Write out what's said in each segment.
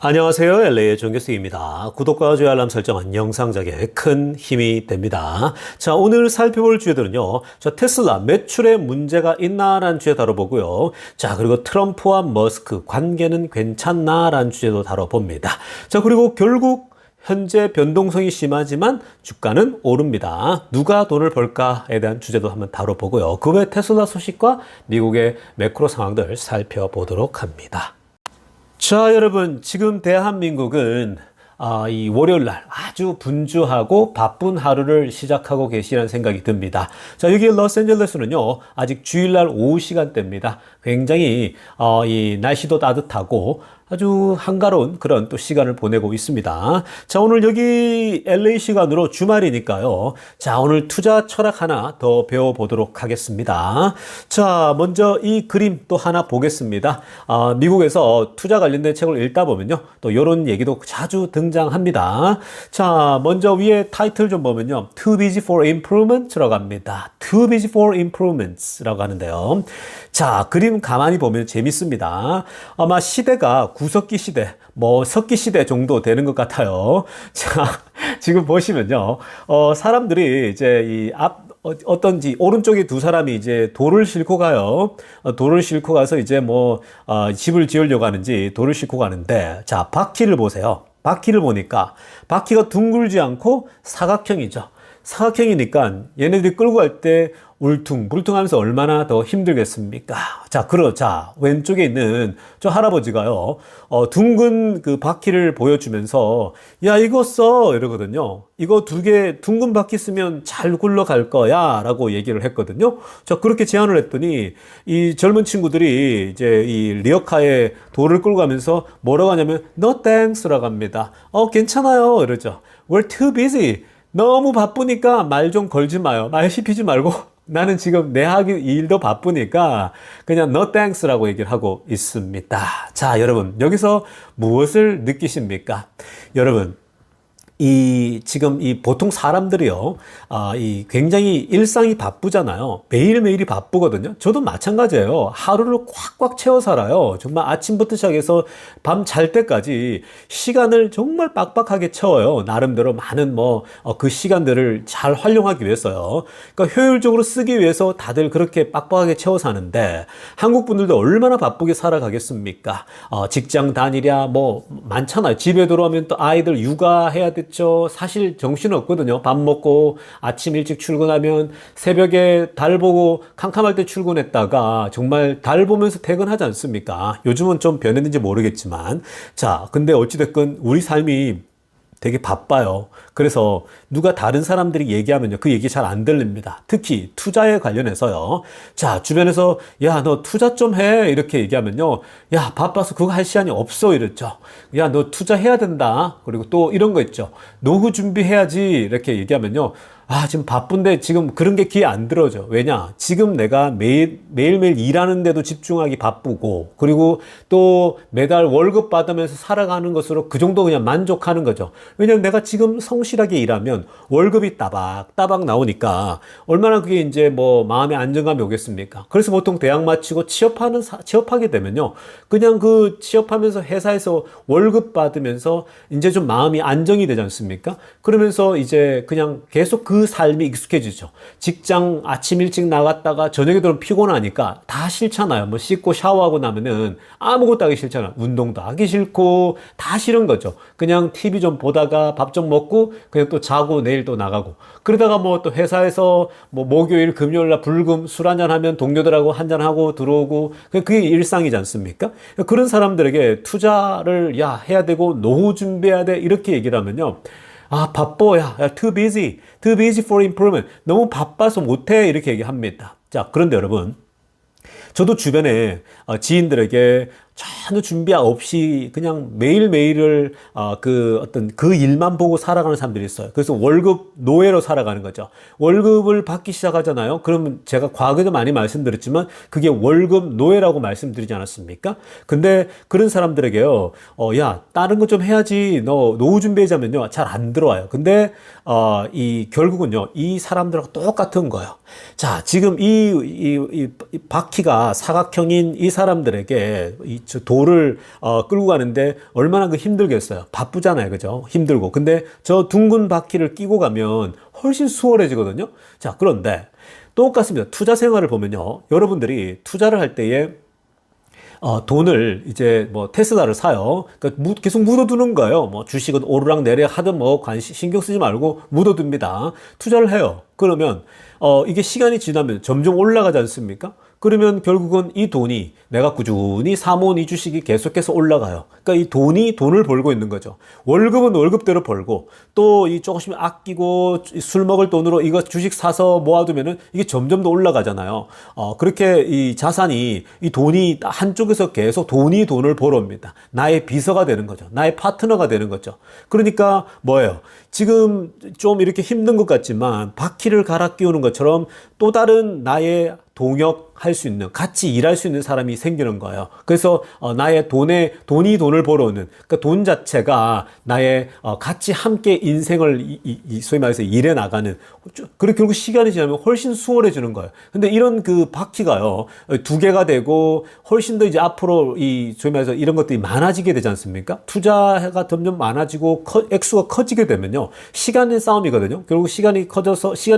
안녕하세요. LA의 정교수입니다. 구독과 좋아요 알람 설정은 영상작에 큰 힘이 됩니다. 자, 오늘 살펴볼 주제들은요. 자, 테슬라 매출에 문제가 있나라는 주제 다뤄보고요. 자, 그리고 트럼프와 머스크 관계는 괜찮나라는 주제도 다뤄봅니다. 자, 그리고 결국 현재 변동성이 심하지만 주가는 오릅니다. 누가 돈을 벌까에 대한 주제도 한번 다뤄보고요. 그 외 테슬라 소식과 미국의 매크로 상황들 살펴보도록 합니다. 자, 여러분, 지금 대한민국은 이 월요일날 아주 분주하고 바쁜 하루를 시작하고 계시라는 생각이 듭니다. 자, 여기 로스앤젤레스는요, 아직 주일날 오후 시간대입니다. 굉장히 이 날씨도 따뜻하고 아주 한가로운 그런 또 시간을 보내고 있습니다. 자, 오늘 여기 LA 시간으로 주말이니까요. 자, 오늘 투자 철학 하나 더 배워보도록 하겠습니다. 자, 먼저 이 그림 또 하나 보겠습니다. 미국에서 투자 관련된 책을 읽다 보면요. 또 이런 얘기도 자주 등장합니다. 자, 먼저 위에 타이틀 좀 보면요. Too busy for improvement라고 합니다. Too busy for improvements라고 하는데요. 자, 그림 가만히 보면 재밌습니다. 아마 시대가 구석기 시대, 석기 시대 정도 되는 것 같아요. 자, 지금 보시면요. 사람들이 이제 어떤지 오른쪽에 두 사람이 이제 돌을 싣고 가요. 돌을 싣고 가서 이제 집을 지으려고 하는지 돌을 싣고 가는데, 자, 바퀴를 보세요. 바퀴를 보니까 바퀴가 둥글지 않고 사각형이죠. 사각형이니까 얘네들이 끌고 갈 때 울퉁불퉁하면서 얼마나 더 힘들겠습니까? 자, 왼쪽에 있는 저 할아버지가요, 둥근 그 바퀴를 보여주면서, 야, 이거 써! 이러거든요. 이거 두 개 둥근 바퀴 쓰면 잘 굴러갈 거야. 라고 얘기를 했거든요. 자, 그렇게 제안을 했더니, 이 젊은 친구들이 이제 이 리어카에 돌을 끌고 가면서 뭐라고 하냐면, No thanks 라고 합니다. 괜찮아요. 이러죠. We're too busy. 너무 바쁘니까 말 좀 걸지 마요. 말 씹히지 말고 나는 지금 내 하기 일도 바쁘니까 그냥 no thanks라고 얘기를 하고 있습니다. 자, 여러분, 여기서 무엇을 느끼십니까? 여러분, 지금 보통 사람들이요, 굉장히 일상이 바쁘잖아요. 매일매일이 바쁘거든요. 저도 마찬가지예요. 하루를 꽉꽉 채워 살아요. 정말 아침부터 시작해서 밤 잘 때까지 시간을 정말 빡빡하게 채워요. 나름대로 많은 그 시간들을 잘 활용하기 위해서요. 그러니까 효율적으로 쓰기 위해서 다들 그렇게 빡빡하게 채워 사는데, 한국 분들도 얼마나 바쁘게 살아가겠습니까? 직장 다니랴, 많잖아요. 집에 들어오면 또 아이들 육아해야 돼. 사실 정신 없거든요. 밥 먹고 아침 일찍 출근하면 새벽에 달 보고 캄캄할 때 출근했다가 정말 달 보면서 퇴근하지 않습니까? 요즘은 좀 변했는지 모르겠지만, 자, 근데 어찌됐건 우리 삶이 되게 바빠요. 그래서 누가 다른 사람들이 얘기하면요, 그 얘기 잘 안 들립니다. 특히 투자에 관련해서요. 자, 주변에서 야, 너 투자 좀 해. 이렇게 얘기하면요, 야, 바빠서 그거 할 시간이 없어. 이랬죠. 야, 너 투자해야 된다. 그리고 또 이런 거 있죠. 노후 준비해야지. 이렇게 얘기하면요, 지금 바쁜데 지금 그런 게 귀에 안 들어져. 왜냐? 지금 내가 매일매일 일하는데도 집중하기 바쁘고, 그리고 또 매달 월급 받으면서 살아가는 것으로 그 정도 그냥 만족하는 거죠. 왜냐면 내가 지금 성실하게 일하면 월급이 따박따박 나오니까 얼마나 그게 이제 마음의 안정감이 오겠습니까? 그래서 보통 대학 마치고 취업하게 되면요, 그냥 그 취업하면서 회사에서 월급 받으면서 이제 좀 마음이 안정이 되지 않습니까? 그러면서 이제 그냥 계속 그 삶이 익숙해지죠. 직장 아침 일찍 나갔다가 저녁에 들어오면 피곤하니까 다 싫잖아요. 씻고 샤워하고 나면은 아무것도 하기 싫잖아요. 운동도 하기 싫고 다 싫은 거죠. 그냥 TV 좀 보다가 밥 좀 먹고 그냥 또 자고 내일 또 나가고, 그러다가 또 회사에서 목요일 금요일 날 불금 술 한잔 하면 동료들하고 한잔 하고 들어오고, 그게 일상이지 않습니까? 그런 사람들에게 투자를 해야 되고 노후 준비해야 돼 이렇게 얘기를 하면요, 바빠. 야, too busy for improvement. 너무 바빠서 못해. 이렇게 얘기합니다. 자, 그런데 여러분, 저도 주변에 지인들에게 전혀 준비 없이 그냥 매일매일을 그 일만 보고 살아가는 사람들이 있어요. 그래서 월급 노예로 살아가는 거죠. 월급을 받기 시작하잖아요. 그러면 제가 과거에도 많이 말씀드렸지만 그게 월급 노예라고 말씀드리지 않았습니까? 근데 그런 사람들에게요, 야, 다른 거 좀 해야지. 너 노후 준비하자면요, 잘 안 들어와요. 근데 결국은요, 이 사람들하고 똑같은 거예요. 자, 지금 이 바퀴가 사각형인 이 사람들에게 저 돌을 끌고 가는데 얼마나 그 힘들겠어요. 바쁘잖아요. 그죠? 힘들고. 근데 저 둥근 바퀴를 끼고 가면 훨씬 수월해지거든요. 자, 그런데 똑같습니다. 투자 생활을 보면요. 여러분들이 투자를 할 때에 돈을 이제 뭐 테슬라를 사요. 그러니까 계속 묻어두는 거예요. 뭐 주식은 오르락 내리락 하든 뭐 신경 쓰지 말고 묻어둡니다. 투자를 해요. 그러면 이게 시간이 지나면 점점 올라가지 않습니까? 그러면 결국은 이 돈이 내가 꾸준히 사모은 이 주식이 계속해서 올라가요. 그러니까 이 돈이 돈을 벌고 있는 거죠. 월급은 월급대로 벌고 또 이 조금씩 아끼고 술 먹을 돈으로 이거 주식 사서 모아두면은 이게 점점 더 올라가잖아요. 그렇게 이 자산이 이 돈이 한쪽에서 계속 돈이 돈을 벌어옵니다. 나의 비서가 되는 거죠. 나의 파트너가 되는 거죠. 그러니까 뭐예요? 지금 좀 이렇게 힘든 것 같지만 바퀴를 갈아 끼우는 것처럼 또 다른 나의 동역할 수 있는, 같이 일할 수 있는 사람이 생기는 거예요. 그래서 나의 돈이 돈을 벌어오는, 그러니까 돈 자체가 나의 같이 함께 인생을 소위 말해서 일해 나가는, 그리고 결국 시간이 지나면 훨씬 수월해지는 거예요. 근데 이런 그 바퀴가요, 두 개가 되고 훨씬 더 이제 앞으로 소위 말해서 이런 것들이 많아지게 되지 않습니까? 투자가 점점 많아지고 액수가 커지게 되면요, 시간의 싸움이거든요. 결국 시간이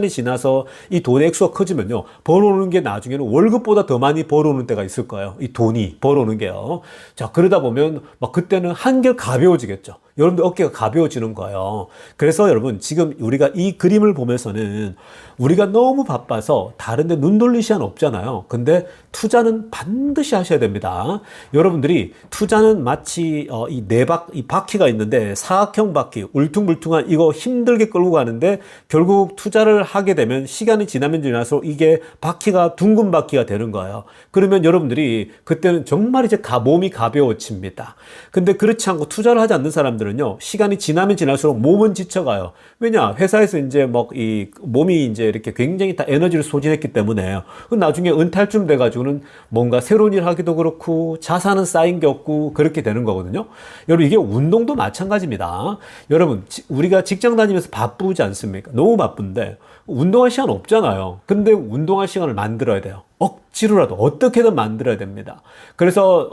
지나서 이 돈의 액수가 커지면요, 벌어오는 게 나중에는 월급보다 더 많이 벌어오는 때가 있을 거예요. 이 돈이 벌어오는 게요. 자, 그러다 보면 막 그때는 한결 가벼워지겠죠. 여러분들 어깨가 가벼워지는 거예요. 그래서 여러분 지금 우리가 이 그림을 보면서는 우리가 너무 바빠서 다른데 눈 돌릴 시간 없잖아요. 근데 투자는 반드시 하셔야 됩니다. 여러분들이 투자는 마치 이 바퀴가 있는데 사각형 바퀴, 울퉁불퉁한 이거 힘들게 끌고 가는데 결국 투자를 하게 되면 시간이 지나면 지날수록 이게 바퀴가 둥근 바퀴가 되는 거예요. 그러면 여러분들이 그때는 정말 이제 몸이 가벼워집니다. 근데 그렇지 않고 투자를 하지 않는 사람들은요, 시간이 지나면 지날수록 몸은 지쳐가요. 왜냐? 회사에서 이제 이 몸이 이제 이렇게 굉장히 다 에너지를 소진했기 때문에 나중에 은퇴할 쯤 돼가지고는 뭔가 새로운 일 하기도 그렇고 자산은 쌓인 게 없고 그렇게 되는 거거든요. 여러분 이게 운동도 마찬가지입니다. 여러분 우리가 직장 다니면서 바쁘지 않습니까? 너무 바쁜데 운동할 시간 없잖아요. 근데 운동할 시간을 만들어야 돼요. 억지로라도 어떻게든 만들어야 됩니다. 그래서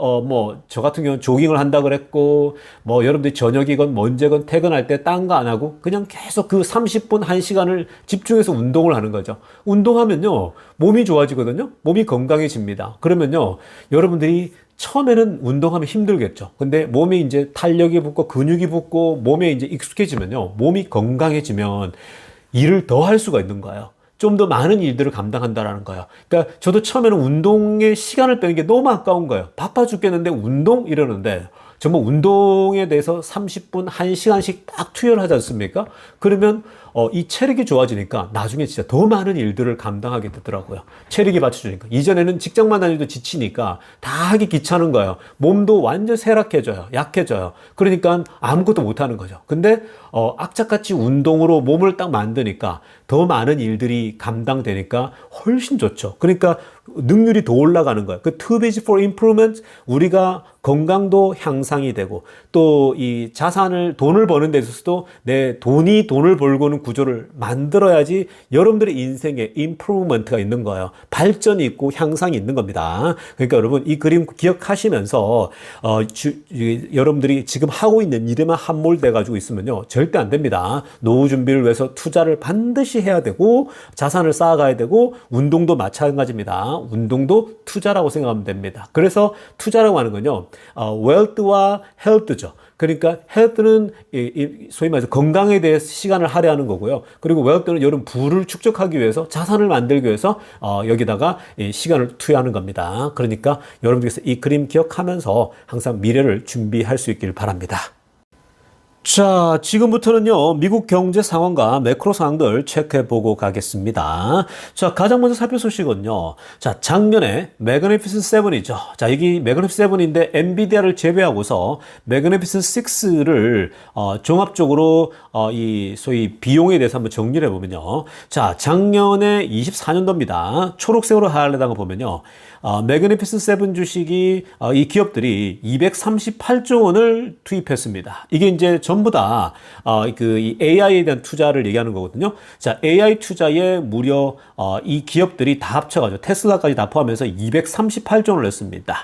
저 같은 경우는 조깅을 한다 그랬고, 여러분들이 저녁이건 언제건 퇴근할 때 딴 거 안 하고 그냥 계속 그 30분 1시간을 집중해서 운동을 하는 거죠. 운동하면요 몸이 좋아지거든요. 몸이 건강해집니다. 그러면요 여러분들이 처음에는 운동하면 힘들겠죠. 근데 몸에 이제 탄력이 붙고 근육이 붙고 몸에 이제 익숙해지면요, 몸이 건강해지면 일을 더 할 수가 있는 거예요. 좀 더 많은 일들을 감당한다라는 거예요. 그러니까 저도 처음에는 운동에 시간을 빼는 게 너무 아까운 거예요. 바빠 죽겠는데 운동? 이러는데 정말 운동에 대해서 30분, 1시간씩 딱 투여를 하지 않습니까? 그러면 이 체력이 좋아지니까 나중에 진짜 더 많은 일들을 감당하게 되더라고요. 체력이 받쳐주니까. 이전에는 직장만 다니도 지치니까 다 하기 귀찮은 거예요. 몸도 완전 쇠락해져요. 약해져요. 그러니까 아무것도 못하는 거죠. 근데 악착같이 운동으로 몸을 딱 만드니까 더 많은 일들이 감당되니까 훨씬 좋죠. 그러니까 능률이 더 올라가는 거예요. 그 too busy for improvement, 우리가 건강도 향상이 되고 또 이 돈을 버는 데 있어서도 내 돈이 돈을 벌고는 구조를 만들어야지 여러분들의 인생에 improvement가 있는 거예요. 발전이 있고 향상이 있는 겁니다. 그러니까 여러분 이 그림 기억하시면서 여러분들이 지금 하고 있는 일에만 함몰돼 가지고 있으면요 절대 안 됩니다. 노후 준비를 위해서 투자를 반드시 해야 되고 자산을 쌓아가야 되고 운동도 마찬가지입니다. 운동도 투자라고 생각하면 됩니다. 그래서 투자라고 하는 건요 wealth와 health죠. 그러니까 health는 소위 말해서 건강에 대해서 시간을 할애하는 거고요. 그리고 wealth는 여러분 부를 축적하기 위해서 자산을 만들기 위해서 여기다가 시간을 투여하는 겁니다. 그러니까 여러분들께서 이 그림 기억하면서 항상 미래를 준비할 수 있길 바랍니다. 자, 지금부터는요, 미국 경제 상황과 매크로 상황들 체크해 보고 가겠습니다. 자, 가장 먼저 살펴볼 소식은요. 자, 작년에 매그니피센트 7이죠. 자, 여기 매그니피센트 7인데 엔비디아를 제외하고서 매그니피센트 6를 종합적으로 이 소위 비용에 대해서 한번 정리를 해 보면요. 자, 작년에 24년도입니다. 초록색으로 하려다가 보면요. 매그니피센트 7 주식이 이 기업들이 238조 원을 투입했습니다. 이게 이제 전부 다, 이 AI에 대한 투자를 얘기하는 거거든요. 자, AI 투자에 무려, 이 기업들이 다 합쳐가지고 테슬라까지 다 포함해서 238조 원을 냈습니다.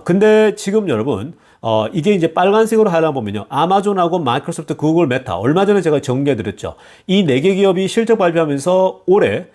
근데 지금 여러분, 이게 이제 빨간색으로 하려 보면요. 아마존하고 마이크로소프트, 구글, 메타. 얼마 전에 제가 정리해드렸죠. 이 네 개 기업이 실적 발표하면서 올해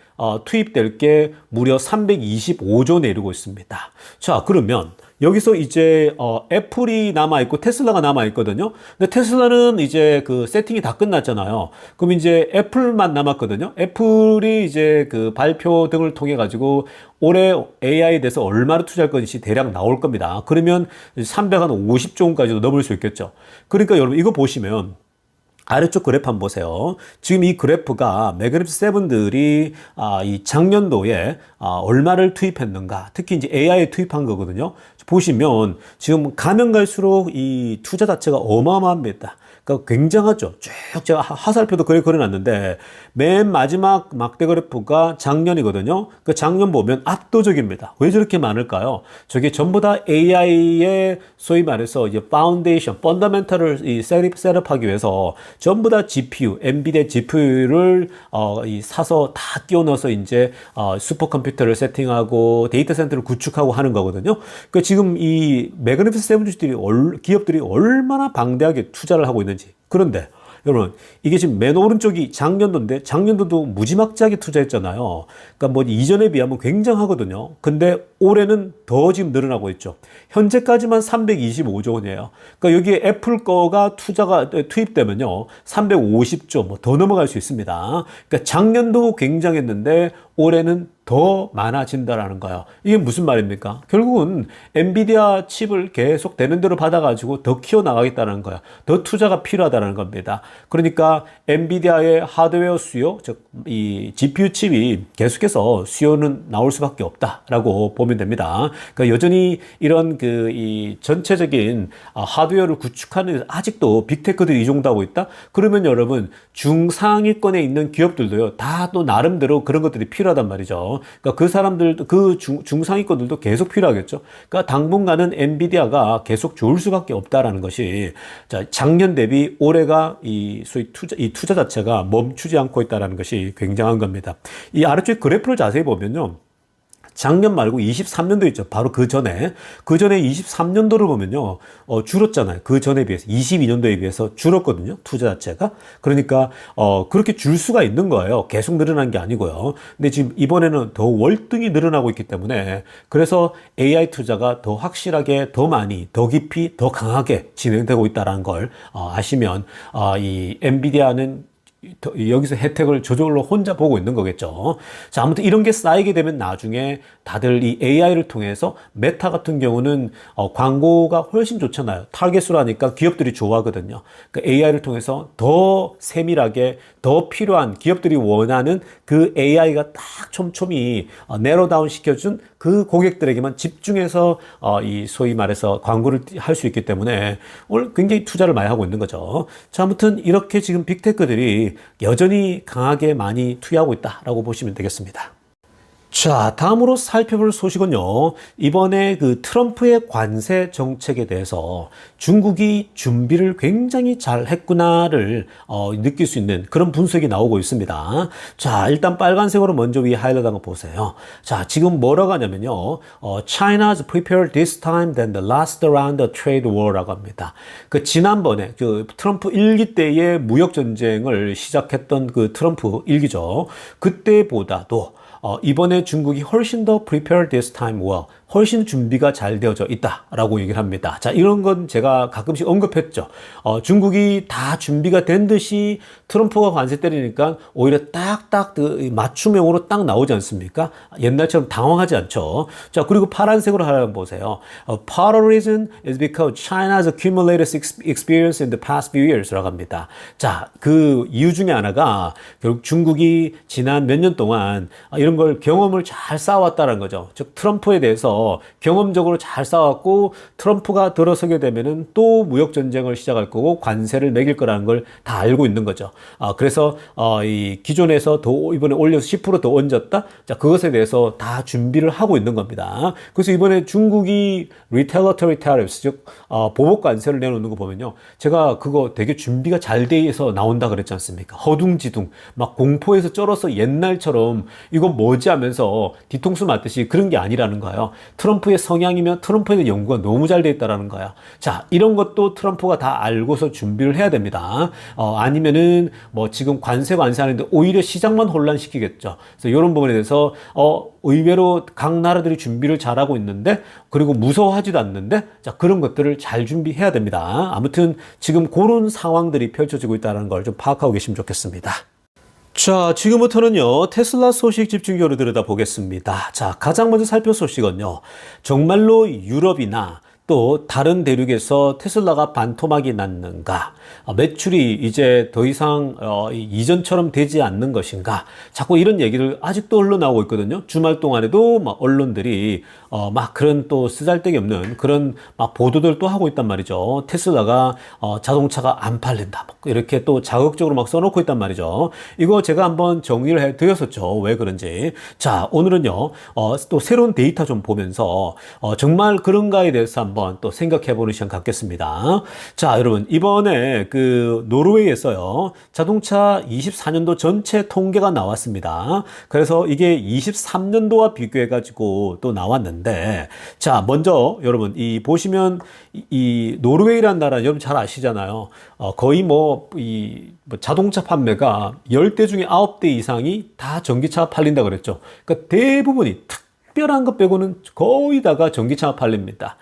투입될 게 무려 325조 내리고 있습니다. 자, 그러면 여기서 이제 애플이 남아있고 테슬라가 남아있거든요. 근데 테슬라는 이제 그 세팅이 다 끝났잖아요. 그럼 이제 애플만 남았거든요. 애플이 이제 그 발표 등을 통해 가지고 올해 AI에 대해서 얼마나 투자할 건지 대략 나올 겁니다. 그러면 350조 원까지도 넘을 수 있겠죠. 그러니까 여러분 이거 보시면 아래쪽 그래프 한번 보세요. 지금 이 그래프가 매그니피센트 세븐들이 이 작년도에 얼마를 투입했는가, 특히 이제 AI에 투입한 거거든요. 보시면 지금 가면 갈수록 이 투자 자체가 어마어마합니다. 그러니까 굉장하죠. 쭉 제가 화살표도 그려놨는데 맨 마지막 막대 그래프가 작년이거든요. 그 작년 보면 압도적입니다. 왜 저렇게 많을까요? 저게 전부 다 AI의 소위 말해서 이제 파운데이션, 펀더멘털을 셋업하기 위해서 전부 다 GPU, 엔비디아 GPU를 사서 다 끼워 넣어서 이제 슈퍼컴퓨터를 세팅하고 데이터 센터를 구축하고 하는 거거든요. 그러니까 지금 이 매그니피센트 세븐들이 기업들이 얼마나 방대하게 투자를 하고 있는지. 그런데 여러분 이게 지금 맨 오른쪽이 작년도인데 작년도도 무지막지하게 투자했잖아요. 그러니까 뭐 이전에 비하면 굉장하거든요. 근데 올해는 더 지금 늘어나고 있죠. 현재까지만 325조 원이에요. 그러니까 여기에 애플 거가 투입되면요 350조 뭐 더 넘어갈 수 있습니다. 그러니까 작년도 굉장했는데 올해는 더 많아진다라는 거예요. 이게 무슨 말입니까? 결국은 엔비디아 칩을 계속 되는 대로 받아가지고 더 키워나가겠다는 거예요. 더 투자가 필요하다는 겁니다. 그러니까 엔비디아의 하드웨어 수요, 즉 이 GPU 칩이 계속해서 수요는 나올 수밖에 없다라고 보면 됩니다. 그러니까 여전히 이런 이 전체적인 하드웨어를 구축하는 데 아직도 빅테크들이 이종도하고 있다? 그러면 여러분 중상위권에 있는 기업들도요 다 또 나름대로 그런 것들이 필요하단 말이죠. 그러니까 그 사람들도 그 중상위권들도 계속 필요하겠죠. 그러니까 당분간은 엔비디아가 계속 좋을 수밖에 없다라는 것이 자, 작년 대비 올해가 이 투자 자체가 멈추지 않고 있다라는 것이 굉장한 겁니다. 이 아래쪽 그래프를 자세히 보면요. 작년 말고 23년도 있죠. 바로 그 전에 23년도를 보면요. 줄었잖아요. 그 전에 비해서 22년도에 비해서 줄었거든요. 투자 자체가. 그러니까 그렇게 줄 수가 있는 거예요. 계속 늘어난 게 아니고요. 근데 지금 이번에는 더 월등히 늘어나고 있기 때문에 그래서 AI 투자가 더 확실하게 더 많이 더 깊이 더 강하게 진행되고 있다는 걸 아시면 이 엔비디아는 여기서 혜택을 저절로 혼자 보고 있는 거겠죠. 자, 아무튼 이런 게 쌓이게 되면 나중에 다들 이 AI를 통해서 메타 같은 경우는 광고가 훨씬 좋잖아요. 타겟으로 하니까 기업들이 좋아하거든요. 그러니까 AI를 통해서 더 세밀하게 더 필요한 기업들이 원하는 그 AI가 딱 촘촘히 내로다운 시켜준 그 고객들에게만 집중해서 이 소위 말해서 광고를 할 수 있기 때문에 오늘 굉장히 투자를 많이 하고 있는 거죠. 자, 아무튼 이렇게 지금 빅테크들이 여전히 강하게 많이 투여하고 있다라고 보시면 되겠습니다. 자, 다음으로 살펴볼 소식은요. 이번에 그 트럼프의 관세 정책에 대해서 중국이 준비를 굉장히 잘 했구나를 느낄 수 있는 그런 분석이 나오고 있습니다. 자, 일단 빨간색으로 먼저 위 하이라이트 한거 보세요. 자, 지금 뭐라고 하냐면요. China's prepared this time than the last round of trade war라고 합니다. 그 지난번에 그 트럼프 1기 때의 무역 전쟁을 시작했던 그 트럼프 1기죠. 그때보다도 이번에 중국이 훨씬 더 prepared this time well, 훨씬 준비가 잘 되어져 있다라고 얘기를 합니다. 자, 이런 건 제가 가끔씩 언급했죠. 중국이 다 준비가 된 듯이 트럼프가 관세 때리니까 오히려 딱딱 맞춤형으로 딱 나오지 않습니까? 옛날처럼 당황하지 않죠. 자, 그리고 파란색으로 하나 보세요. Part of the reason is because China's accumulated experience in the past few years라고 합니다. 자, 그 이유 중에 하나가 결국 중국이 지난 몇 년 동안 이런 걸 경험을 잘 쌓아왔다는 거죠. 즉 트럼프에 대해서 그래서 경험적으로 잘 싸웠고 트럼프가 들어서게 되면은 또 무역 전쟁을 시작할 거고 관세를 매길 거라는 걸 다 알고 있는 거죠. 그래서 이 기존에서 더 이번에 올려서 10%더 얹었다. 자, 그것에 대해서 다 준비를 하고 있는 겁니다. 그래서 이번에 중국이 retaliatory tariffs, 즉 보복 관세를 내놓는 거 보면요, 제가 그거 되게 준비가 잘 돼서 나온다 그랬지 않습니까? 허둥지둥 막 공포에서 쩔어서 옛날처럼 이거 뭐지 하면서 뒤통수 맞듯이 그런 게 아니라는 거예요. 트럼프의 성향이면 트럼프에 대한 연구가 너무 잘 돼 있다라는 거예요. 자, 이런 것도 트럼프가 다 알고서 준비를 해야 됩니다. 아니면은 뭐 지금 관세 완화하는데 오히려 시장만 혼란시키겠죠. 그래서 이런 부분에 대해서 의외로 각 나라들이 준비를 잘하고 있는데, 그리고 무서워하지도 않는데, 자, 그런 것들을 잘 준비해야 됩니다. 아무튼 지금 그런 상황들이 펼쳐지고 있다는 걸 좀 파악하고 계시면 좋겠습니다. 자, 지금부터는요, 테슬라 소식 집중적으로 들여다보겠습니다. 자, 가장 먼저 살펴볼 소식은요, 정말로 유럽이나 또 다른 대륙에서 테슬라가 반토막이 났는가? 매출이 이제 더 이상 이전처럼 되지 않는 것인가? 자꾸 이런 얘기를 아직도 흘러나오고 있거든요. 주말 동안에도 막 언론들이 막 그런 또 쓰잘데기 없는 그런 막 보도들 또 하고 있단 말이죠. 테슬라가 자동차가 안 팔린다, 이렇게 또 자극적으로 막 써놓고 있단 말이죠. 이거 제가 한번 정리를 해드렸었죠. 왜 그런지. 자, 오늘은요, 또 새로운 데이터 좀 보면서 정말 그런가에 대해서 한번 또 생각해보는 시간 갖겠습니다. 자, 여러분, 이번에 그 노르웨이에서요, 자동차 24년도 전체 통계가 나왔습니다. 그래서 이게 23년도와 비교해가지고 또 나왔는데, 자, 먼저 여러분, 이 보시면 이 노르웨이라는 나라는 여러분 잘 아시잖아요. 거의 뭐 자동차 판매가 10대 중에 9대 이상이 다 전기차가 팔린다 그랬죠. 그러니까 대부분이 특별한 것 빼고는 거의 다가 전기차가 팔립니다.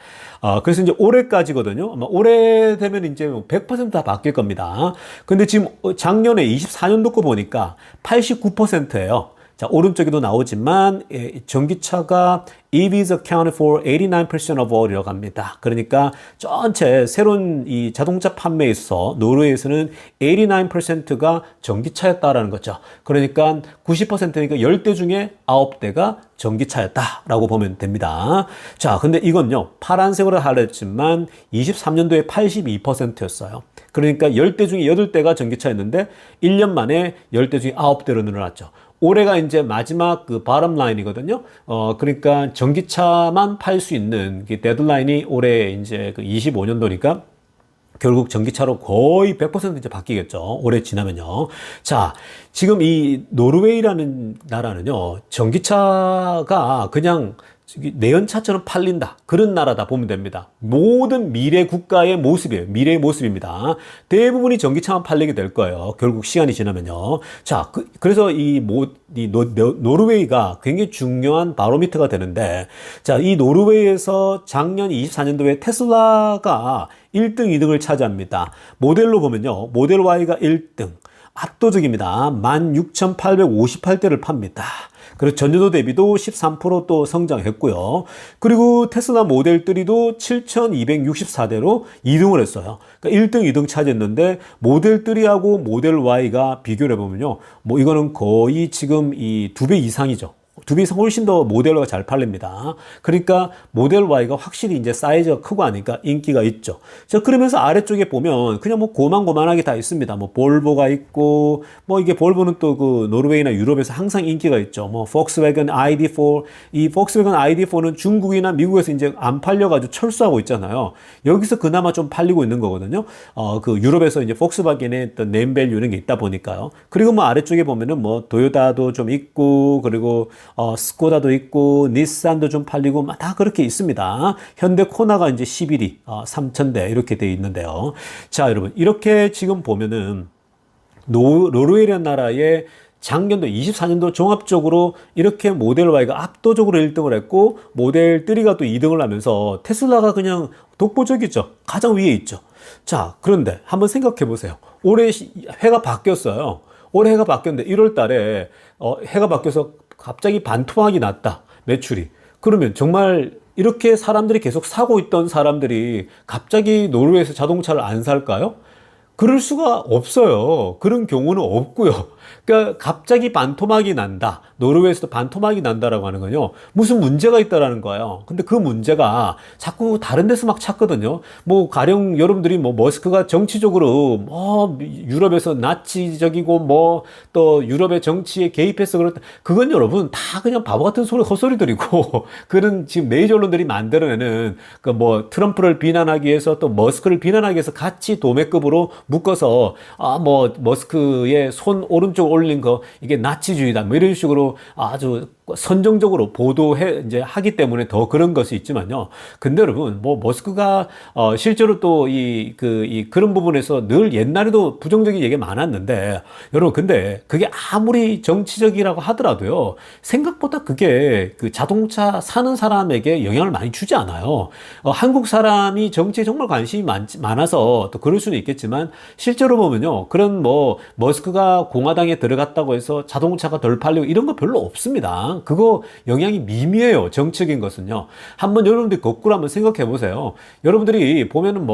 그래서 이제 올해까지거든요. 아마 올해 되면 이제 100%다 바뀔 겁니다. 근데 지금 작년에 24년도 거 보니까 89%예요. 자, 오른쪽에도 나오지만 전기차가 EVs accounted for 89% of all이라고 합니다. 그러니까 전체 새로운 이 자동차 판매에 있어서 노르웨이에서는 89%가 전기차였다라는 거죠. 그러니까 90%니까 10대 중에 9대가 전기차였다라고 보면 됩니다. 자, 근데 이건요, 파란색으로 하랬지만 23년도에 82%였어요. 그러니까 10대 중에 8대가 전기차였는데 1년 만에 10대 중에 9대로 늘어났죠. 올해가 이제 마지막 그 바텀 라인이거든요. 그러니까 전기차만 팔 수 있는 그 데드라인이 올해 이제 그 25년도니까 결국 전기차로 거의 100% 이제 바뀌겠죠. 올해 지나면요. 자, 지금 이 노르웨이라는 나라는요, 전기차가 그냥 내연차처럼 팔린다, 그런 나라다 보면 됩니다. 모든 미래 국가의 모습이에요. 미래의 모습입니다. 대부분이 전기차만 팔리게 될 거예요. 결국 시간이 지나면요. 자, 그래서 노르웨이가 굉장히 중요한 바로미터가 되는데, 자, 이 노르웨이에서 작년 24년도에 테슬라가 1등, 2등을 차지합니다. 모델로 보면요, 모델 Y가 1등, 압도적입니다. 16,858대를 팝니다. 그리고 전년도 대비도 13% 성장했고요. 그리고 테슬라 모델 3도 7,264대로 2등을 했어요. 그러니까 1등, 2등 차지했는데 모델 3하고 모델 Y가 비교를 해보면요, 뭐 이거는 거의 지금 이 2배 이상이죠. 2배 이상 훨씬 더 모델 Y가 잘 팔립니다. 그러니까 모델 Y가 확실히 이제 사이즈가 크고 하니까 인기가 있죠. 자, 그러면서 아래쪽에 보면 그냥 뭐 고만고만하게 다 있습니다. 뭐 볼보가 있고, 뭐 이게 볼보는 또 그 노르웨이나 유럽에서 항상 인기가 있죠. 뭐 폭스웨건 ID4, 이 폭스웨건 ID4는 중국이나 미국에서 이제 안 팔려가지고 철수하고 있잖아요. 여기서 그나마 좀 팔리고 있는 거거든요. 그 유럽에서 이제 폭스바겐의 어떤 네임밸류 이런 게 있다 보니까요. 그리고 뭐 아래쪽에 보면은 뭐 도요타도 좀 있고, 그리고 스코다도 있고, 닛산도 좀 팔리고, 다 그렇게 있습니다. 현대 코나가 이제 11위, 3,000대 이렇게 돼 있는데요. 자, 여러분, 이렇게 지금 보면은 노르웨이라는 나라의 작년도 24년도 종합적으로 이렇게 모델 Y가 압도적으로 1등을 했고, 모델 3가 또 2등을 하면서 테슬라가 그냥 독보적이죠. 가장 위에 있죠. 자, 그런데 한번 생각해 보세요. 올해 해가 바뀌었어요. 올해 해가 바뀌었는데 1월 달에 해가 바뀌어서 갑자기 반토막이 났다, 매출이. 그러면 정말 이렇게 사람들이 계속 사고 있던 사람들이 갑자기 노르웨이에서 자동차를 안 살까요? 그럴 수가 없어요. 그런 경우는 없고요. 그러니까 갑자기 반토막이 난다. 노르웨이에서도 반토막이 난다라고 하는 건요. 무슨 문제가 있다라는 거예요. 근데 그 문제가 자꾸 다른 데서 막 찾거든요. 뭐 가령 여러분들이 뭐 머스크가 정치적으로 뭐 유럽에서 나치적이고 뭐 또 유럽의 정치에 개입해서 그렇다. 그건 여러분 다 그냥 바보 같은 소리 헛소리들이고 그런 지금 메이저 언론들이 만들어내는 그 뭐 트럼프를 비난하기 위해서 또 머스크를 비난하기 위해서 같이 도매급으로 묶어서 뭐 머스크의 손 오른쪽 올린 거 이게 나치주의다 뭐 이런 식으로 아주 선정적으로 보도해 이제 하기 때문에 더 그런 것이 있지만요. 근데 여러분 뭐 머스크가 실제로 또 그런 부분에서 늘 옛날에도 부정적인 얘기가 많았는데 여러분 근데 그게 아무리 정치적이라고 하더라도요. 생각보다 그게 그 자동차 사는 사람에게 영향을 많이 주지 않아요. 한국 사람이 정치에 정말 관심이 많아서 또 그럴 수는 있겠지만 실제로 보면요. 그런 뭐 머스크가 공화당에 들어갔다고 해서 자동차가 덜 팔리고 이런 거 별로 없습니다. 그거 영향이 미미해요. 정책인 것은요. 한번 여러분들이 거꾸로 한번 생각해 보세요. 여러분들이 보면은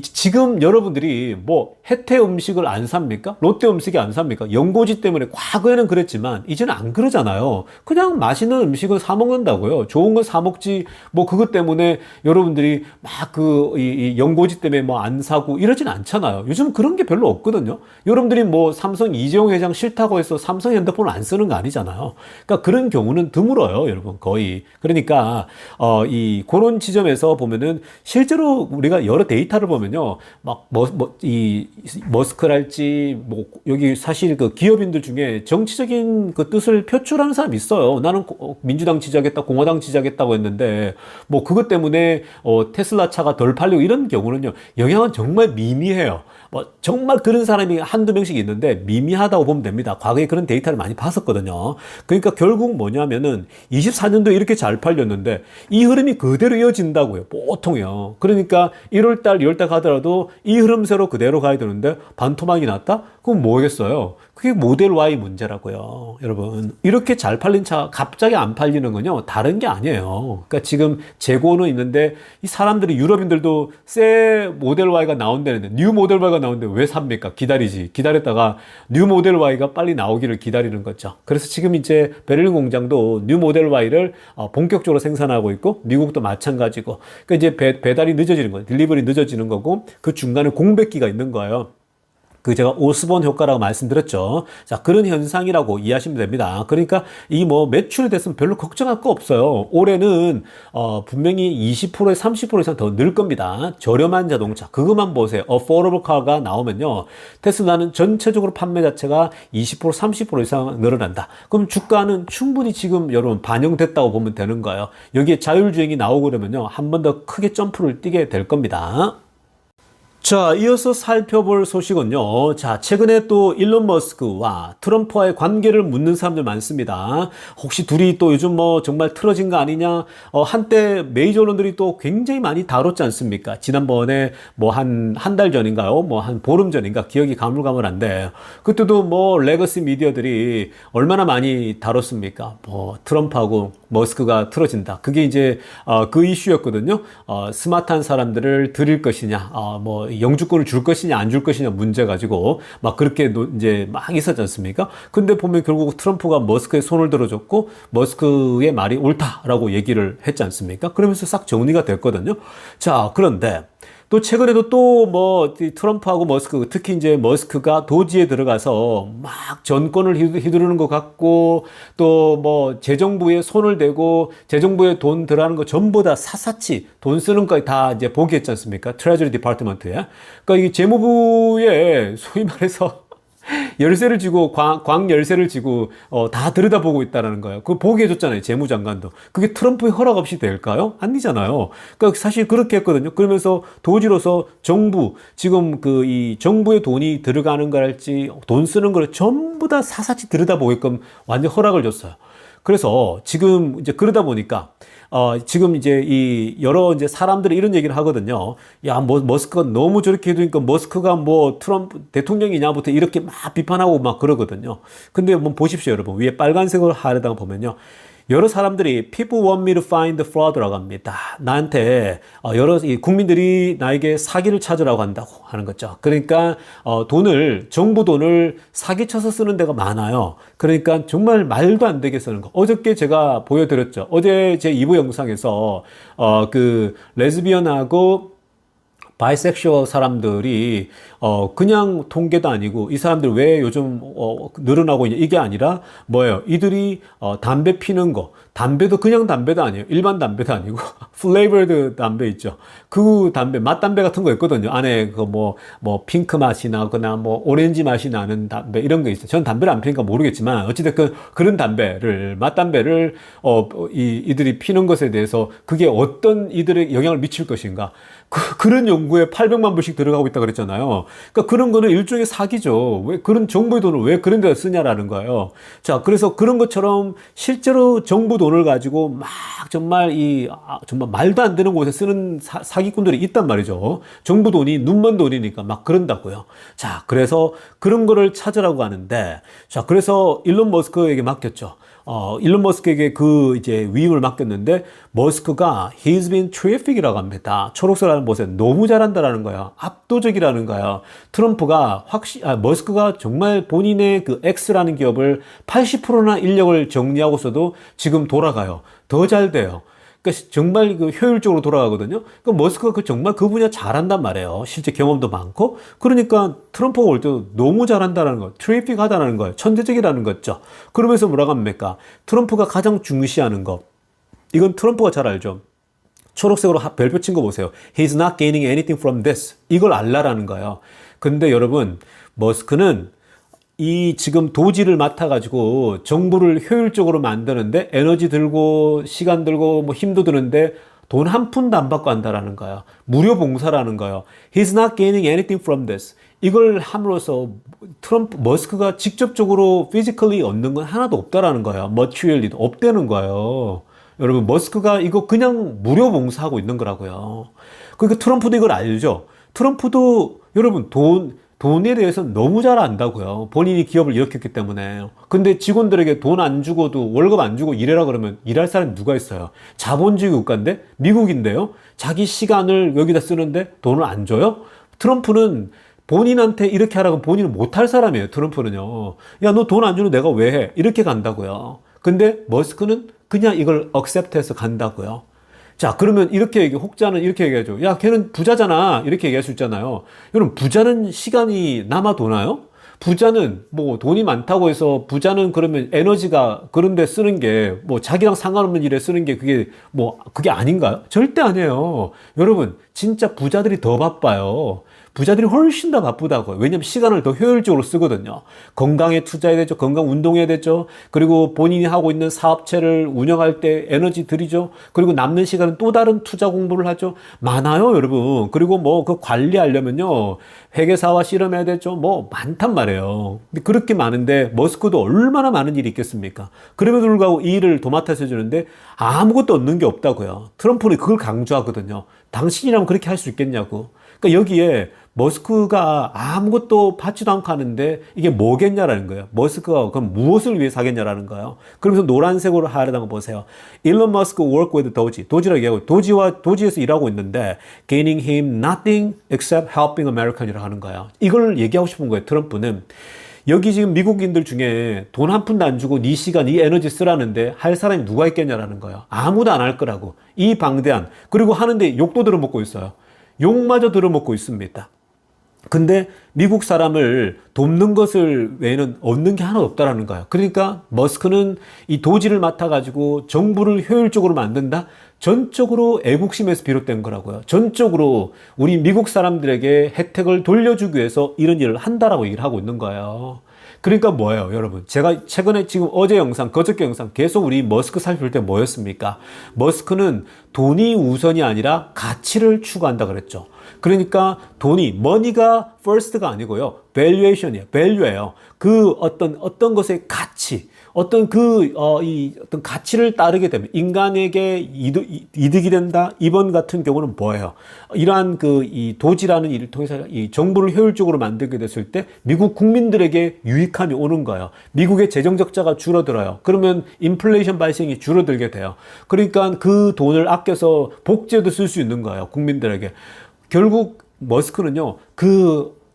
지금 여러분들이 뭐 혜태 음식을 안 삽니까? 롯데 음식이 안 삽니까? 연고지 때문에 과거에는 그랬지만 이제는 안 그러잖아요. 그냥 맛있는 음식을 사 먹는다고요. 좋은 건 사 먹지. 뭐 그것 때문에 여러분들이 막 이 연고지 때문에 뭐 안 사고 이러진 않잖아요. 요즘 그런 게 별로 없거든요. 여러분들이 뭐 삼성 이재용 회장 싫다고 해서 삼성 핸드폰을 안 쓰는 거 아니잖아요. 그러니까 그런 경우는 드물어요, 여러분 거의. 그러니까 그런 지점에서 보면은 실제로 우리가 여러 데이터를 보면요, 막 이 머스크랄지 뭐 여기 사실 그 기업인들 중에 정치적인 그 뜻을 표출하는 사람이 있어요. 나는 민주당 지지하겠다, 공화당 지지하겠다고 했는데 뭐 그것 때문에 테슬라 차가 덜 팔리고 이런 경우는요, 영향은 정말 미미해요. 뭐 정말 그런 사람이 한두 명씩 있는데 미미하다고 보면 됩니다. 과거에 그런 데이터를 많이 봤었거든요. 그러니까 결국 뭐냐면은 24년도에 이렇게 잘 팔렸는데 이 흐름이 그대로 이어진다고요. 보통요. 그러니까 1월달, 2월달 가더라도 이 흐름새로 그대로 가야 되는데 반토막이 났다? 그럼 뭐겠어요? 그게 모델 Y 문제라고요. 여러분. 이렇게 잘 팔린 차 갑자기 안 팔리는 건요. 다른 게 아니에요. 그러니까 지금 재고는 있는데 이 사람들이 유럽인들도 새 모델 Y가 나온다는데 뉴 모델 Y가 나오는데 왜 삽니까? 기다렸다가 뉴 모델 Y가 빨리 나오기를 기다리는 거죠. 그래서 지금 이제 베를린 공장도 뉴 모델 Y를 본격적으로 생산하고 있고 미국도 마찬가지고 그러니까 이제 배달이 늦어지는 거예요. 딜리버리 늦어지는 거고 그 중간에 공백기가 있는 거예요. 제가 오스본 효과라고 말씀드렸죠. 자, 그런 현상이라고 이해하시면 됩니다. 그러니까 이 뭐 매출이 됐으면 별로 걱정할 거 없어요. 올해는 분명히 20%에 30% 이상 더 늘 겁니다. 저렴한 자동차. 그것만 보세요. affordable car가 나오면요. 테슬라는 전체적으로 판매 자체가 20% 30% 이상 늘어난다. 그럼 주가는 충분히 지금 여러분 반영됐다고 보면 되는 거예요. 여기에 자율주행이 나오고 그러면요. 한 번 더 크게 점프를 뛰게 될 겁니다. 자, 이어서 살펴볼 소식은요. 자, 최근에 또 일론 머스크와 트럼프와의 관계를 묻는 사람들 많습니다. 혹시 둘이 또 요즘 뭐 정말 틀어진 거 아니냐? 한때 메이저 언론들이 또 굉장히 많이 다뤘지 않습니까? 지난번에 뭐 한 달 전인가요? 뭐 한 보름 전인가? 기억이 가물가물한데 그때도 뭐 레거시 미디어들이 얼마나 많이 다뤘습니까? 뭐 트럼프하고 머스크가 틀어진다. 그게 이제 그 이슈였거든요. 스마트한 사람들을 들일 것이냐, 뭐 영주권을 줄 것이냐 안 줄 것이냐 문제 가지고 막 그렇게 이제 막 있었지 않습니까? 근데 보면 결국 트럼프가 머스크의 손을 들어줬고 머스크의 말이 옳다라고 얘기를 했지 않습니까? 그러면서 싹 정리가 됐거든요. 자, 그런데 또 최근에도 또 뭐 트럼프하고 머스크, 특히 이제 머스크가 도지에 들어가서 막 전권을 휘두르는 것 같고 또 뭐 재정부에 손을 대고 재정부에 돈 들어가는 거 전부 다 샅샅이 돈 쓰는 거까지 다 이제 보게 했지 않습니까? 트레저리 디파트먼트에. 그러니까 이 재무부에 소위 말해서 열쇠를 쥐고 광 열쇠를 쥐고 다 들여다보고 있다라는 거예요. 그거 보게 해줬잖아요. 재무장관도. 그게 트럼프의 허락 없이 될까요? 아니잖아요. 그러니까 사실 그렇게 했거든요. 그러면서 도지로서 정부 지금 이 정부의 돈이 들어가는 거랄지 돈 쓰는 걸 전부 다 샅샅이 들여다보게끔 완전 허락을 줬어요. 그래서 지금 이제 그러다 보니까 지금 이제 여러 이제 사람들이 이런 얘기를 하거든요. 야, 머스크가 너무 저렇게 해두니까 머스크가 뭐 트럼프 대통령이냐부터 이렇게 막 비판하고 막 그러거든요. 근데 한번 보십시오, 여러분. 위에 빨간색으로 하려다가 보면요. 여러 사람들이 people want me to find fraud라고 합니다. 나한테 여러 국민들이 나에게 사기를 찾으라고 한다고 하는 거죠. 그러니까 정부 돈을 사기쳐서 쓰는 데가 많아요. 그러니까 정말 말도 안 되게 쓰는 거. 어저께 제가 보여드렸죠. 어제 제 2부 영상에서 그 레즈비언하고 바이섹슈얼 사람들이 그냥 통계도 아니고 이 사람들 왜 요즘 늘어나고 있냐 이게 아니라 뭐예요? 이들이 담배 피는 거, 담배도 그냥 담배도 아니에요. 일반 담배도 아니고 플레이버드 담배 있죠. 그 담배 맛담배 같은 거 있거든요. 안에 그 뭐 핑크 맛이 나거나 뭐 오렌지 맛이 나는 담배 이런 거 있어요. 저는 담배를 안 피니까 모르겠지만 어찌됐든 그런 담배를 맛담배를 이들이 피는 것에 대해서 그게 어떤 이들의 영향을 미칠 것인가? 그런 연구에 800만 불씩 들어가고 있다 그랬잖아요. 그러니까 그런 거는 일종의 사기죠. 왜 그런 정부의 돈을 왜 그런 데다 쓰냐라는 거예요. 자, 그래서 그런 것처럼 실제로 정부 돈을 가지고 막 정말 정말 말도 안 되는 곳에 쓰는 사기꾼들이 있단 말이죠. 정부 돈이 눈먼 돈이니까 막 그런다고요. 자, 그래서 그런 거를 찾으라고 하는데, 자, 그래서 일론 머스크에게 맡겼죠. 일론 머스크에게 이제 위임을 맡겼는데, 머스크가 he's been terrific이라고 합니다. 초록색이라는 것에 너무 잘한다라는 거예요. 압도적이라는 거예요. 머스크가 정말 본인의 그 X라는 기업을 80%나 인력을 정리하고서도 지금 돌아가요. 더 잘 돼요. 그러니까 정말 효율적으로 돌아가거든요. 그러니까 머스크가 정말 그 분야 잘한단 말이에요. 실제 경험도 많고. 그러니까 트럼프가 올 때도 너무 잘한다는 거, 트리픽하다는 거예요. 천재적이라는 거죠. 그러면서 뭐라고 합니까? 트럼프가 가장 중시하는 거. 이건 트럼프가 잘 알죠. 초록색으로 별표 친 거 보세요. He's not gaining anything from this. 이걸 알라라는 거예요. 근데 여러분, 머스크는 지금 도지를 맡아가지고 정부를 효율적으로 만드는데 에너지 들고 시간 들고 뭐 힘도 드는데 돈 한 푼도 안 받고 한다라는 거야. 무료 봉사라는 거예요. He's not gaining anything from this. 이걸 함으로써 머스크가 직접적으로 physically 얻는 건 하나도 없다라는 거예요. materially도 없다는 거예요. 여러분, 머스크가 이거 그냥 무료 봉사하고 있는 거라고요. 그러니까 트럼프도 이걸 알죠. 트럼프도 여러분 돈에 대해서 너무 잘 안다고요. 본인이 기업을 일으켰기 때문에. 근데 직원들에게 돈 안 주고도 월급 안 주고 일해라 그러면 일할 사람이 누가 있어요? 자본주의 국가인데? 미국인데요? 자기 시간을 여기다 쓰는데 돈을 안 줘요? 트럼프는 본인한테 이렇게 하라고 본인은 못할 사람이에요. 트럼프는요. 야, 너 돈 안 주는 내가 왜 해? 이렇게 간다고요. 근데 머스크는 그냥 이걸 accept해서 간다고요. 자, 그러면 혹자는 이렇게 얘기하죠. 야, 걔는 부자잖아. 이렇게 얘기할 수 있잖아요. 여러분, 부자는 시간이 남아 도나요? 부자는 뭐 돈이 많다고 해서 부자는 그러면 에너지가 그런 데 쓰는 게 뭐 자기랑 상관없는 일에 쓰는 게 그게 아닌가요? 절대 아니에요. 여러분, 진짜 부자들이 더 바빠요. 부자들이 훨씬 더 바쁘다고요. 왜냐면 시간을 더 효율적으로 쓰거든요. 건강에 투자해야 되죠. 건강 운동해야 되죠. 그리고 본인이 하고 있는 사업체를 운영할 때 에너지 들이죠. 그리고 남는 시간은 또 다른 투자 공부를 하죠. 많아요, 여러분. 그리고 뭐 그 관리하려면요. 회계사와 씨름해야 되죠. 뭐 많단 말이에요. 근데 그렇게 많은데 머스크도 얼마나 많은 일이 있겠습니까? 그럼에도 불구하고 이 일을 도맡아서 해주는데 아무것도 얻는 게 없다고요. 트럼프는 그걸 강조하거든요. 당신이라면 그렇게 할 수 있겠냐고. 그러니까 여기에 머스크가 아무것도 받지도 않고 하는데 이게 뭐겠냐라는 거예요. 머스크가 그럼 무엇을 위해서 하겠냐라는 거예요. 그러면서 노란색으로 하려는 거 보세요. 일론 머스크 work with 도지. 도지라고 얘기하고 도지에서 일하고 있는데 gaining him nothing except helping American이라고 하는 거예요. 이걸 얘기하고 싶은 거예요. 트럼프는. 여기 지금 미국인들 중에 돈 한 푼도 안 주고 네 시간, 네 에너지 쓰라는데 할 사람이 누가 있겠냐라는 거예요. 아무도 안 할 거라고. 이 방대한. 그리고 하는데 욕도 들어먹고 있어요. 욕마저 들어먹고 있습니다. 근데 미국 사람을 돕는 것을 외에는 얻는 게 하나도 없다라는 거예요. 그러니까 머스크는 이 도지를 맡아가지고 정부를 효율적으로 만든다? 전적으로 애국심에서 비롯된 거라고요. 전적으로 우리 미국 사람들에게 혜택을 돌려주기 위해서 이런 일을 한다라고 얘기를 하고 있는 거예요. 그러니까 뭐예요, 여러분? 제가 최근에 지금 어제 영상, 그저께 영상 계속 우리 머스크 살필 때 뭐였습니까? 머스크는 돈이 우선이 아니라 가치를 추구한다 그랬죠. 그러니까 money가 first가 아니고요. valuation이에요. value예요. 그 어떤 것의 가치, 어떤 이 어떤 가치를 따르게 되면 인간에게 이득이 된다. 이번 같은 경우는 뭐예요? 이러한 이 도지라는 일을 통해서 이 정부를 효율적으로 만들게 됐을 때 미국 국민들에게 유익함이 오는 거예요. 미국의 재정 적자가 줄어들어요. 그러면 인플레이션 발생이 줄어들게 돼요. 그러니까 그 돈을 아껴서 복지에도 쓸 수 있는 거예요. 국민들에게. 결국 머스크는요,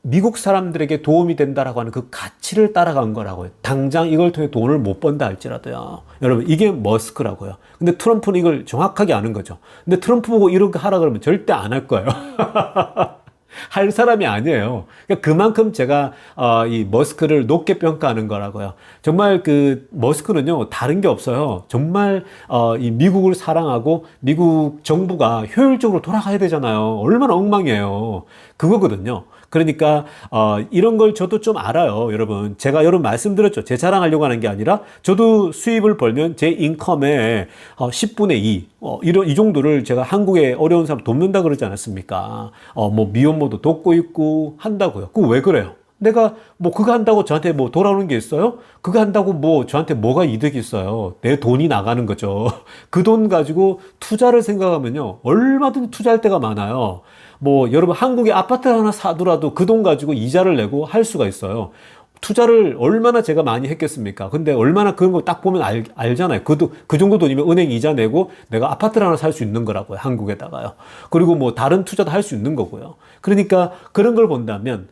미국 사람들에게 도움이 된다라고 하는 그 가치를 따라간 거라고요. 당장 이걸 통해 돈을 못 번다 할지라도요. 여러분, 이게 머스크라고요. 근데 트럼프는 이걸 정확하게 아는 거죠. 근데 트럼프 보고 이렇게 하라 그러면 절대 안 할 거예요. 할 사람이 아니에요. 그러니까 그만큼 제가 이 머스크를 높게 평가하는 거라고요. 정말 머스크는요, 다른 게 없어요. 정말 이 미국을 사랑하고 미국 정부가 효율적으로 돌아가야 되잖아요. 얼마나 엉망이에요. 그거거든요. 그러니까 이런 걸 저도 좀 알아요, 여러분. 제가 여러분 말씀드렸죠. 제 자랑하려고 하는 게 아니라 저도 수입을 벌면 제 인컴의 10분의 2 이 정도를 제가 한국에 어려운 사람 돕는다 그러지 않았습니까? 뭐 미혼모도 돕고 있고 한다고요. 그거 왜 그래요? 내가 그거 한다고 저한테 돌아오는 게 있어요? 그거 한다고 저한테 뭐가 이득이 있어요? 내 돈이 나가는 거죠. 그 돈 가지고 투자를 생각하면요, 얼마든지 투자할 때가 많아요. 여러분 한국에 아파트 하나 사더라도 그 돈 가지고 이자를 내고 할 수가 있어요. 투자를 얼마나 제가 많이 했겠습니까? 근데 얼마나 그런 거 딱 보면 알잖아요. 그 정도 돈이면 은행 이자 내고 내가 아파트를 하나 살 수 있는 거라고요. 한국에다가요. 그리고 다른 투자도 할 수 있는 거고요. 그러니까 그런 걸 본다면,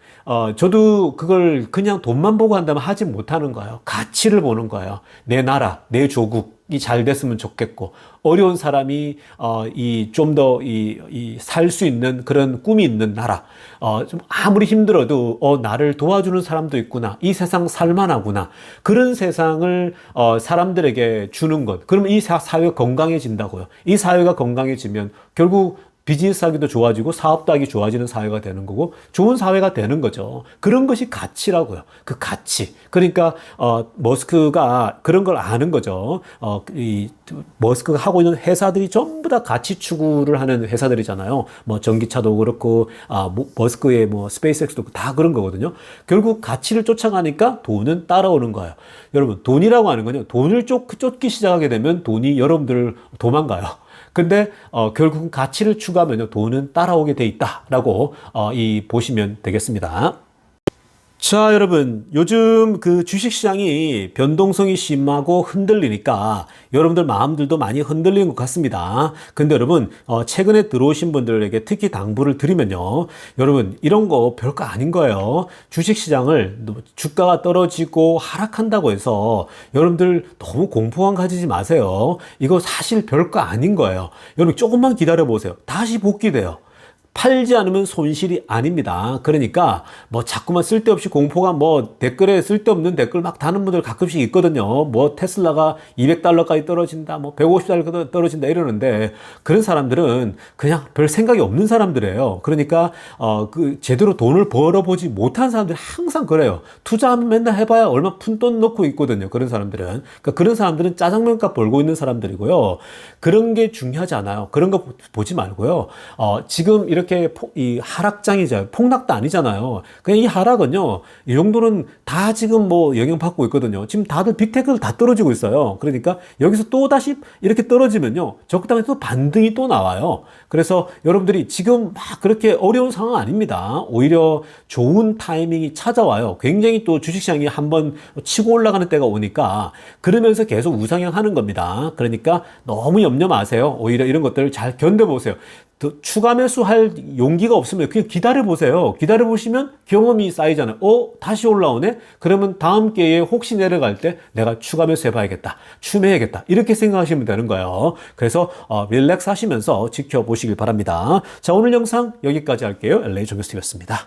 저도 그걸 그냥 돈만 보고 한다면 하지 못하는 거예요. 가치를 보는 거예요. 내 나라, 내 조국이 잘 됐으면 좋겠고, 어려운 사람이, 좀 더 살 수 있는 그런 꿈이 있는 나라, 좀 아무리 힘들어도, 나를 도와주는 사람도 있구나. 이 세상 살만하구나. 그런 세상을, 사람들에게 주는 것. 그러면 이 사회가 건강해진다고요. 이 사회가 건강해지면 결국 비즈니스 하기도 좋아지고 사업도 하기 좋아지는 사회가 되는 거고 좋은 사회가 되는 거죠. 그런 것이 가치라고요. 그 가치. 그러니까 머스크가 그런 걸 아는 거죠. 이 머스크가 하고 있는 회사들이 전부 다 가치 추구를 하는 회사들이잖아요. 전기차도 그렇고 머스크의 스페이스X도 다 그런 거거든요. 결국 가치를 쫓아가니까 돈은 따라오는 거예요. 여러분, 돈이라고 하는 건요, 돈을 쫓기 시작하게 되면 돈이 여러분들을 도망가요. 근데 결국은 가치를 추구하면 돈은 따라오게 돼 있다라고 보시면 되겠습니다. 자, 여러분, 요즘 주식시장이 변동성이 심하고 흔들리니까 여러분들 마음들도 많이 흔들리는 것 같습니다. 근데 여러분, 최근에 들어오신 분들에게 특히 당부를 드리면요, 여러분, 이런 거 별거 아닌 거예요. 주식시장을 주가가 떨어지고 하락한다고 해서 여러분들 너무 공포감 가지지 마세요. 이거 사실 별거 아닌 거예요. 여러분, 조금만 기다려 보세요. 다시 복귀돼요. 팔지 않으면 손실이 아닙니다. 그러니까 자꾸만 쓸데없이 공포가 댓글에 쓸데없는 댓글 막 다는 분들 가끔씩 있거든요. 테슬라가 $200까지 떨어진다, $150 떨어진다 이러는데 그런 사람들은 그냥 별 생각이 없는 사람들이에요. 그러니까 제대로 돈을 벌어보지 못한 사람들이 항상 그래요. 투자하면 맨날 해봐야 얼마 푼돈 넣고 있거든요. 그런 사람들은. 그러니까 그런 사람들은 짜장면값 벌고 있는 사람들이고요. 그런 게 중요하지 않아요. 그런 거 보지 말고요. 지금 이렇게 이 하락장이죠. 폭락도 아니잖아요. 그냥 이 하락은요, 이 정도는 다 지금 영향받고 있거든요. 지금 다들 빅테크들 다 떨어지고 있어요. 그러니까 여기서 또 다시 이렇게 떨어지면요, 적당히 또 반등이 또 나와요. 그래서 여러분들이 지금 막 그렇게 어려운 상황 아닙니다. 오히려 좋은 타이밍이 찾아와요. 굉장히 또 주식시장이 한번 치고 올라가는 때가 오니까 그러면서 계속 우상향 하는 겁니다. 그러니까 너무 염려 마세요. 오히려 이런 것들을 잘 견뎌보세요. 추가 매수할 용기가 없으면 그냥 기다려보세요. 기다려보시면 경험이 쌓이잖아요. 다시 올라오네? 그러면 다음 기회에 혹시 내려갈 때 내가 추가 매수해봐야겠다. 추매해야겠다. 이렇게 생각하시면 되는 거예요. 그래서 릴렉스 하시면서 지켜보시길 바랍니다. 자, 오늘 영상 여기까지 할게요. LA 정교수였습니다.